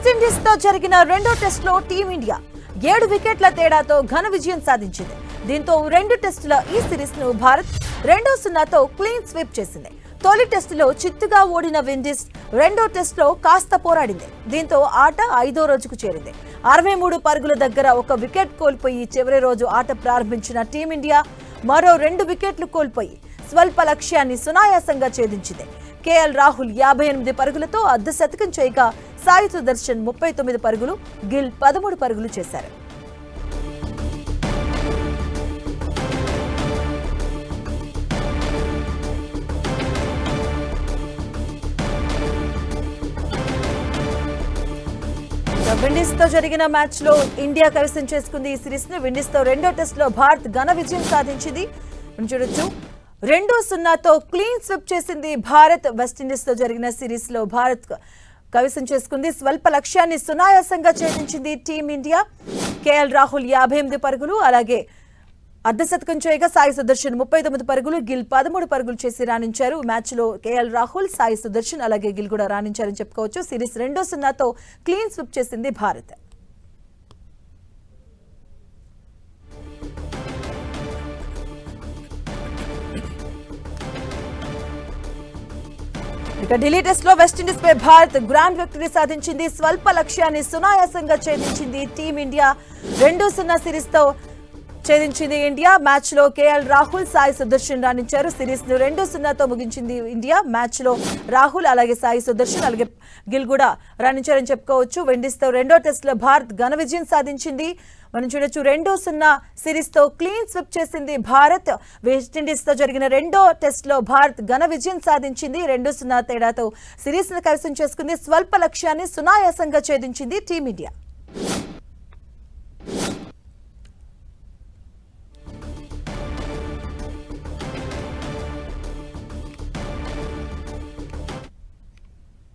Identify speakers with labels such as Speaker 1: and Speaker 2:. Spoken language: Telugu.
Speaker 1: వెస్టిండీస్ తో జరిగిన రెండో టెస్టులో టీమిండియా 7 వికెట్ల తేడాతో ఘన విజయం సాధించింది. దీంతో రెండు టెస్టుల ఈ సిరీస్ ను భారత్ 2-0తో క్లీన్ స్వీప్ చేసింది. తొలి టెస్టులో చిత్తుగా ఓడిన విండీస్ రెండో టెస్టులో కాస్త పోరాడింది. దీంతో ఆట 5వ రోజుకు చేరింది. 63 పరుగుల దగ్గర ఒక వికెట్ కోల్పోయి చివరి రోజు ఆట ప్రారంభించిన టీమిండియా మరో 2 వికెట్లు కోల్పోయి స్వల్ప లక్ష్యాన్ని సునాయాసంగా ఛేదించింది. కేఎల్ రాహుల్ 58 పరుగులతో అర్ధ శతకం చేయగా సాయి సుదర్శన్ 39 పరుగులు, గిల్ 13 పరుగులు చేశారు. విండీస్ తో జరిగిన మ్యాచ్ లో ఇండియా కైవసం చేసుకుంది ఈ సిరీస్ ను. విండీస్ తో రెండో టెస్ట్ లో భారత్ ఘన విజయం సాధించింది. చూడొచ్చు 2-0తో క్లీన్ స్వీప్ చేసింది భారత్. వెస్టిండీస్ తో జరిగిన సిరీస్ లో భారత్ కైవసం చేసుకుంది. స్వల్ప లక్ష్యాన్ని సునాయాసంగా ఛేదించింది టీమిండియా. కేఎల్ రాహుల్ 58 పరుగులు, అలాగే అర్ధ శతకం చేయగా సాయి సుదర్శన్ 39 పరుగులు, గిల్ 13 పరుగులు చేసి రాణించారు. మ్యాచ్ లో కేఎల్ రాహుల్, సాయి సుదర్శన్ అలాగే గిల్ కూడా రాణించారని చెప్పుకోవచ్చు. సిరీస్ 2-0తో క్లీన్ స్వీప్ చేసింది భారత్. ఇక ఢిల్లీ టెస్ట్ లో వెస్టిండీస్ పై భారత్ గ్రాండ్ విక్టరీ సాధించింది. స్వల్ప లక్ష్యాన్ని సునాయాసంగా ఛేదించింది టీమిండియా. 2-0 సిరీస్ తో ఛేదించింది ఇండియా. మ్యాచ్ లో కేఎల్ రాహుల్, సాయి సుదర్శన్ రాణించారు. సిరీస్ ను 2-0తో ముగించింది ఇండియా. మ్యాచ్ లో రాహుల్ అలాగే సాయి సుదర్శన్ అలాగే గిల్ కూడా రాణించారని చెప్పుకోవచ్చు. విండీస్ తో రెండో టెస్ట్ లో భారత్ ఘన విజయం సాధించింది. మనం చూడొచ్చు 2-0 సిరీస్ తో క్లీన్ స్వీప్ చేసింది భారత్. వెస్టిండీస్ తో జరిగిన రెండో టెస్ట్ లో భారత్ ఘన విజయం సాధించింది. 2-0 తేడాతో సిరీస్ ను కైవసం చేసుకుంది. స్వల్ప లక్ష్యాన్ని సునాయాసంగా ఛేదించింది టీమిండియా.